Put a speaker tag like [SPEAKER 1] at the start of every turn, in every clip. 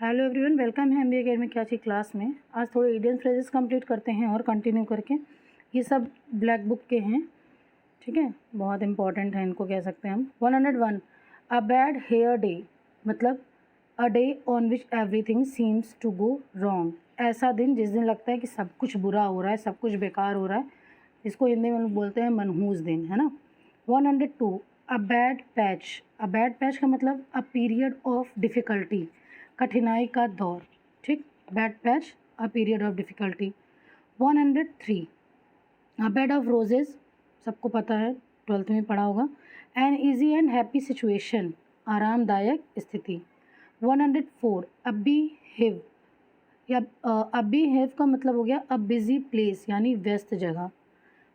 [SPEAKER 1] Hello everyone, welcome है MBA academy क्या की क्लास में। आज थोड़े इंडियन फ्रेजेस कंप्लीट करते हैं और कंटिन्यू करके। ये सब ब्लैक बुक के हैं, ठीक है, बहुत इंपॉर्टेंट है, इनको कह सकते हैं हम। 101 अ बैड हेयर डे, मतलब a day on which everything seems to go wrong. ऐसा दिन जिस दिन लगता है कि सब कुछ बुरा हो रहा है, सब कुछ बेकार हो रहा है, इसको हिंदी में लोग बोलते हैं मनहूस दिन, है ना। 102 a bad patch. A bad patch का मतलब अ पीरियड ऑफ डिफ़िकल्टी, कठिनाई का दौर, ठीक। Bad patch, a period of difficulty. 103 a bed of roses, सबको पता है, 12th में पढ़ा होगा। An easy and happy situation, आरामदायक स्थिति। 104 अ बिहेव, या बिहेव का मतलब हो गया अ बिजी प्लेस, यानी व्यस्त जगह।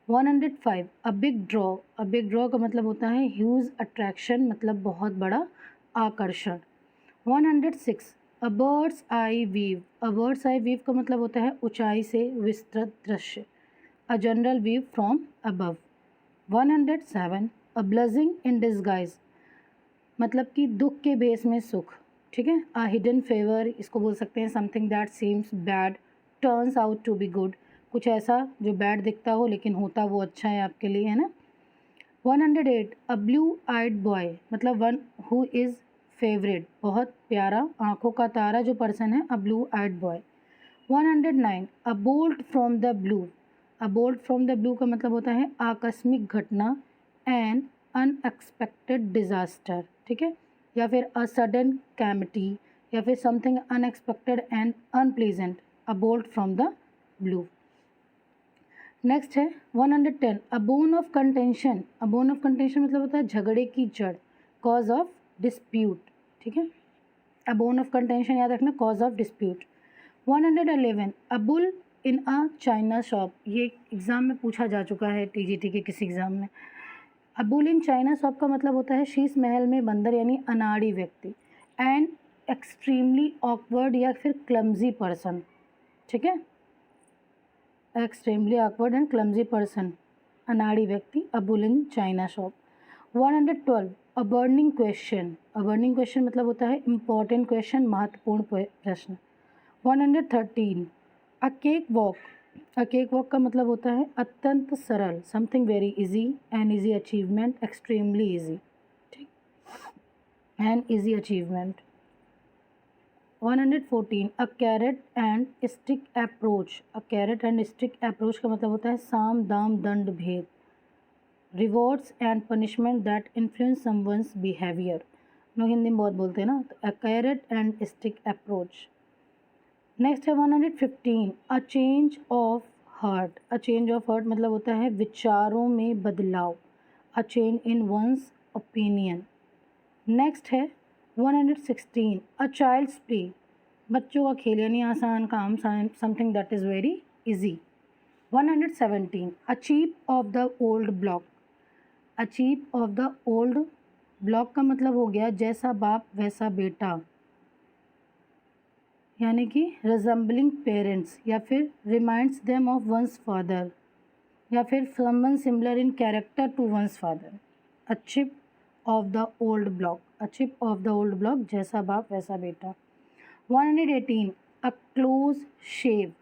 [SPEAKER 1] 105 a big draw. A big draw का मतलब होता है ह्यूज अट्रैक्शन, मतलब बहुत बड़ा आकर्षण। 106 a bird's eye view. A bird's eye view का मतलब होता है ऊंचाई से विस्तृत दृश्य, a general view from above. 107 a blessing in disguise, मतलब कि दुख के बेस में सुख, ठीक है। अ हिडन फेवर, इसको बोल सकते हैं something that seems bad turns out to be good, कुछ ऐसा जो बैड दिखता हो लेकिन होता वो अच्छा है आपके लिए, है ना। 108 अ ब्लू आइड बॉय, मतलब वन हु इज़ फेवरेट, बहुत प्यारा, आंखों का तारा जो पर्सन है, a blue eyed boy. 109 a bolt from the blue. A bolt from the blue का मतलब होता है आकस्मिक घटना, एंड अनएक्सपेक्टेड डिज़ास्टर, ठीक है, या फिर अ सडन कैमिटी, या फिर something unexpected and unpleasant, a bolt from the blue. Next है 110 a bone of contention. A bone of contention मतलब होता है झगड़े की जड़, कॉज ऑफ डिस्प्यूट, ठीक है। अ बोन ऑफ कंटेंशन याद रखना, cause of dispute. 111 a bull in a China shop. ये एग्ज़ाम में पूछा जा चुका है, टीजीटी के किसी एग्ज़ाम में। अ बुल इन चाइना शॉप का मतलब होता है शीश महल में बंदर, यानी अनाड़ी व्यक्ति। एंड एक्सट्रीमली ऑकवर्ड या फिर क्लमजी पर्सन, ठीक है, extremely awkward and clumsy person, अनाड़ी व्यक्ति, a bull in china shop. 112 a burning question. A burning question मतलब होता है इम्पॉर्टेंट क्वेश्चन, महत्वपूर्ण प्रश्न। 113 a cake walk. A cake walk का मतलब होता है अत्यंत सरल, something very easy, an easy achievement, extremely easy, ठीक, an easy achievement. 114 a carrot and stick approach. A carrot and stick approach का मतलब होता है साम दाम दंड भेद, rewards and punishment that influence someone's behaviour. लोग हिंदी में बहुत बोलते हैं ना, तो a carrot and stick approach. Next है 115 a change of heart. A change of heart मतलब होता है विचारों में बदलाव, a change in one's opinion. Next है 116 अ चाइल्ड्स प्ले। बच्चों का खेल, यानी आसान काम, something that is very easy. 117 a chip off the old block. A chip off the old block का मतलब हो गया जैसा बाप वैसा बेटा, यानी कि रिजेंबलिंग पेरेंट्स, या फिर reminds them of one's father, या फिर someone similar in character to one's father. A chip of the old block. A chip of the old block, जैसा बाप वैसा बेटा। 118 a close shave,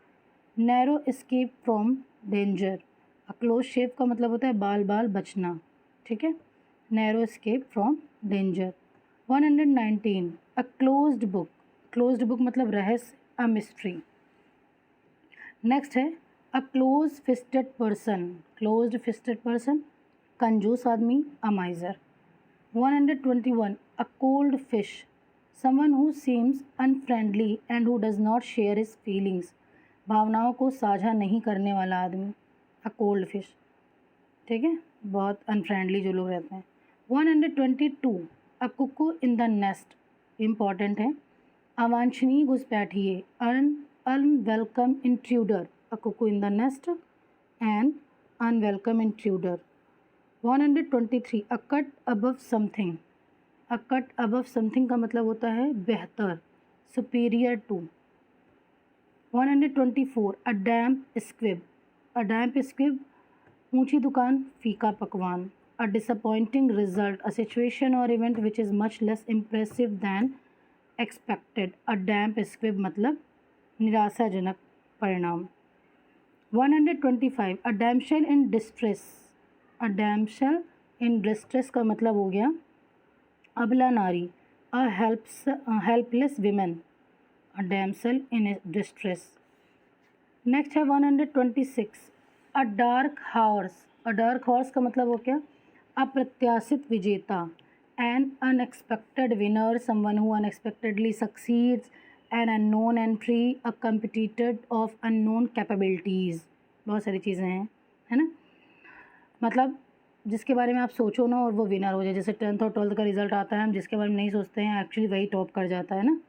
[SPEAKER 1] narrow escape from danger. A close shave का मतलब होता है बाल बाल बचना, ठीक है, narrow escape from danger. 119 a closed book. Closed book मतलब रहस्य, अ मिस्ट्री। नेक्स्ट है अ close fisted person. Closed fisted person, कंजूस आदमी, a miser. 121 a cold fish, someone who seems unfriendly and who does not share his feelings. भावनाओं को साझा नहीं करने वाला आदमी, अ कोल्ड फिश, ठीक है, बहुत अनफ्रेंडली जो लोग रहते हैं। 122 a cuckoo in the nest, important है, अवांछनीय घुसपैठिए, unwelcome intruder, a cuckoo in the nest and unwelcome intruder. 123 a cut above something. A cut above something का मतलब होता है बेहतर, superior to. 124 a damp squib. A damp squib, ऊंची दुकान, फीका पकवान। A disappointing result, a situation और event which is much less impressive than expected, a damp squib मतलब निराशाजनक परिणाम। 125 अ डैमशेल in distress, a डैमशेल in distress का मतलब हो गया अबला नारी, a helpless women, a damsel in distress. Next है 126 a dark horse, a dark horse का मतलब हो क्या अप्रत्याशित विजेता, an unexpected winner, someone who unexpectedly succeeds, an unknown entry, a competitor of unknown capabilities, बहुत सारी चीज़ें हैं, है ना। मतलब जिसके बारे में आप सोचो ना और वो विनर हो जाए, जैसे 10th और 12th का रिजल्ट आता है, हम जिसके बारे में नहीं सोचते हैं एक्चुअली वही टॉप कर जाता है ना।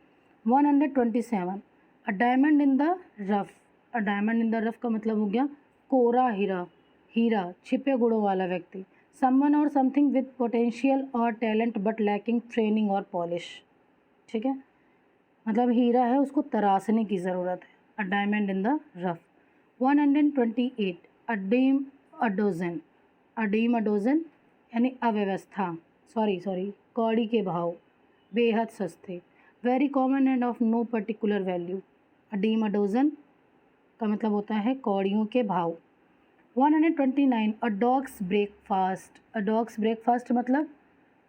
[SPEAKER 1] 127 अ diamond in the rough, a diamond in the rough का मतलब हो गया कोरा हीरा, हीरा छिपे गुणों वाला व्यक्ति, समवन और समथिंग विद पोटेंशियल और टैलेंट बट लैकिंग ट्रेनिंग और पॉलिश, ठीक है। मतलब हीरा है, उसको तराशने की ज़रूरत है, a diamond in the rough. 128 a dime a dozen, a dime a dozen यानी अव्यवस्था, सॉरी कौड़ी के भाव, बेहद सस्ते, very common and of no particular value, a dime a dozen का मतलब होता है कौड़ियों के भाव। 129 a dog's breakfast, a dog's breakfast मतलब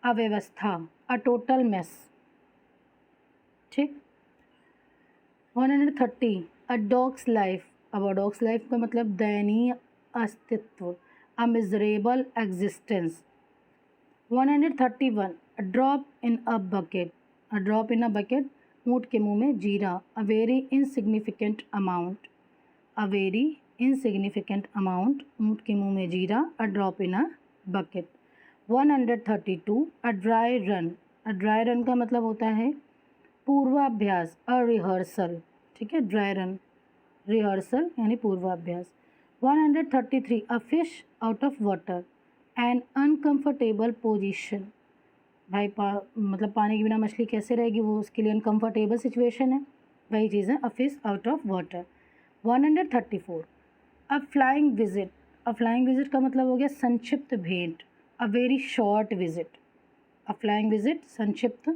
[SPEAKER 1] अव्यवस्था, अ टोटल मेस, ठीक। 130 अ डॉग्स लाइफ, अब अ डॉग्स लाइफ का मतलब दयनीय अस्तित्व, अ miserable existence. 131 a drop in a bucket, a drop in a bucket ऊँट के मुंह में जीरा, a very insignificant amount, a very insignificant amount ऊँट के मुंह में जीरा, a drop in a bucket. 132 a dry run, a dry run का मतलब होता है पूर्वाभ्यास, अ रिहर्सल, ठीक है, ड्राई रन रिहर्सल यानी पूर्वाभ्यास। 133 a fish out of water, an uncomfortable position, भाई मतलब पानी के बिना मछली कैसे रहेगी, वो उसके लिए अनकम्फर्टेबल सिचुएशन है, वही चीज़ है अ fish out of water. 134 a flying visit, a flying visit का मतलब हो गया संक्षिप्त भेंट, a very short visit, a flying visit संक्षिप्त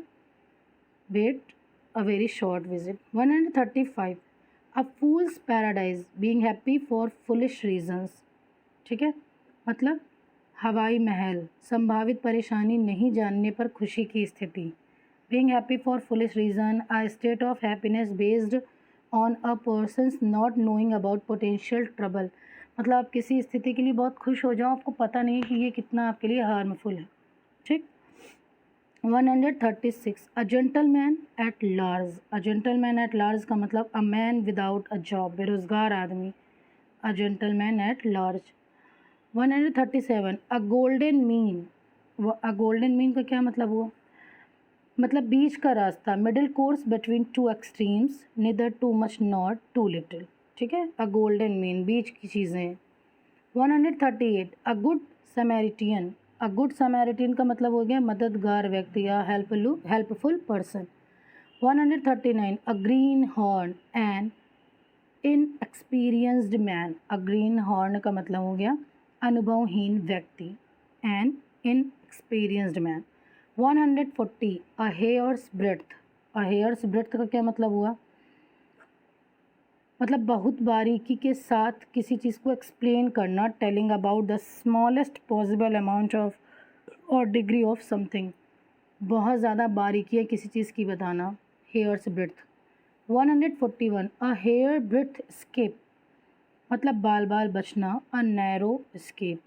[SPEAKER 1] भेंट, a very short visit. 135 a fools paradise, being happy for foolish reasons, ठीक है, मतलब हवाई महल, संभावित परेशानी नहीं जानने पर खुशी की स्थिति, being happy for foolish reason, a state of happiness based on a person's not knowing about potential trouble, मतलब आप किसी स्थिति के लिए बहुत खुश हो जाओ, आपको पता नहीं कि ये कितना आपके लिए हार्मफुल है, ठीक। 136 a gentleman at large, a gentleman at large का मतलब a man without a job, बेरोजगार आदमी, a gentleman at large. 137 a golden mean, a golden mean का क्या मतलब हुआ, मतलब बीच का रास्ता, middle course between two extremes, neither too much not too little, ठीक है, अ गोल्डन मीन बीच की चीज़ें। 138 अ गुड समैरिटियन, अ गुड समैरिटियन का मतलब हो गया मददगार व्यक्ति या helpful person. 139 a greenhorn an inexperienced man, a greenhorn का मतलब हो गया अनुभवहीन व्यक्ति, an inexperienced man. 140 a hair's breadth, a hair's breadth का क्या मतलब हुआ, मतलब बहुत बारीकी के साथ किसी चीज़ को एक्सप्लेन करना, telling about the smallest possible amount of or degree of something, बहुत ज़्यादा बारीकी किसी चीज़ की बताना, hair's breadth. 141 a hair breadth escape, मतलब बाल बाल बचना, अ नैरो स्केप।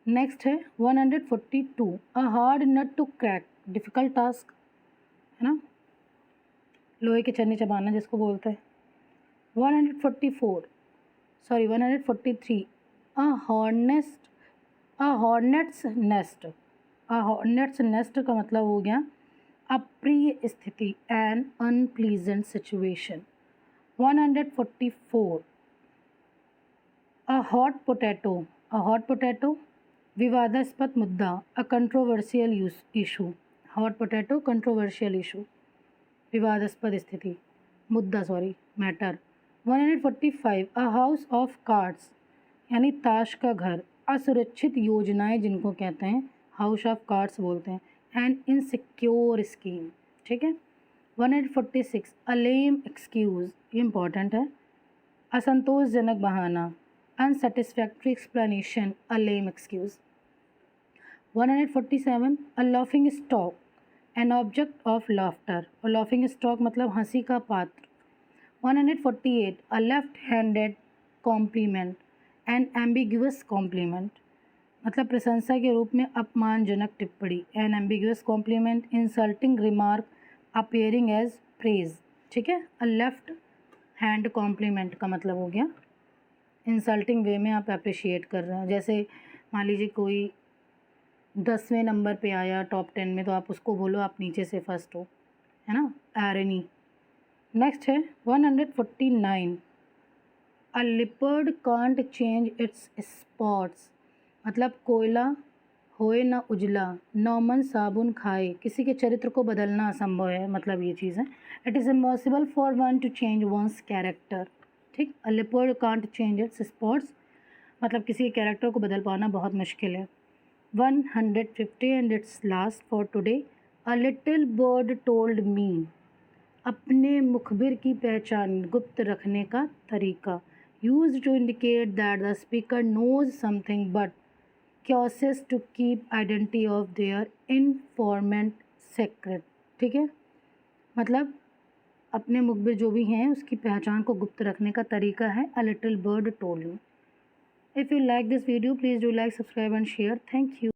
[SPEAKER 1] नेक्स्ट है 142 a hard nut to crack, difficult task, है ना, लोहे के चने चबाना जिसको बोलते हैं। 144 sorry 143 a hornet's, a hornet's nest, a hornet's nest का मतलब हो गया अप्रिय स्थिति, an unpleasant situation. 144 a hot potato, a hot potato विवादास्पद मुद्दा, a controversial issue, hot potato controversial issue, विवादास्पद स्थिति, मुद्दा sorry matter. 145 a house of cards यानी ताश का घर, असुरक्षित योजनाएं जिनको कहते हैं हाउस ऑफ कार्ड्स बोलते हैं, एन इनसिक्योर स्कीम, ठीक है। 146 अ लेम एक्सक्यूज़, ये इंपॉर्टेंट है। असंतोषजनक बहाना, unsatisfactory explanation, a lame excuse. 147 a laughing stock, an object of laughter, और लाफिंग स्टॉक मतलब हंसी का पात्र। 148 a left handed compliment, an ambiguous compliment, मतलब प्रशंसा के रूप में अपमानजनक टिप्पणी। An ambiguous compliment, insulting remark appearing as praise, ठीक है। अ लेफ्ट हैंड कॉम्प्लीमेंट का मतलब हो गया इंसल्टिंग वे में आप अप्रिशिएट कर रहे हैं। जैसे मान लीजिए कोई 10वें नंबर पे आया टॉप 10 में, तो आप उसको बोलो आप नीचे से फर्स्ट हो, है ना, एरनी। नेक्स्ट है 149 a leopard can't change its spots, मतलब कोयला होए ना उजला, नौमन साबुन खाए, किसी के चरित्र को बदलना असंभव है, मतलब ये चीज़ है। It is impossible for one to change one's character, ठीक। A leopard can't change its spots, मतलब किसी के कैरेक्टर को बदल पाना बहुत मुश्किल है। 150 and it's last for today, a little bird told me, अपने मुखबिर की पहचान गुप्त रखने का तरीका। Used to indicate that the speaker knows something but chooses to keep identity of their informant secret, ठीक है। मतलब अपने मुखबिर जो भी हैं उसकी पहचान को गुप्त रखने का तरीका है। अ little bird told me. If you like this video please do like, subscribe and share. Thank you.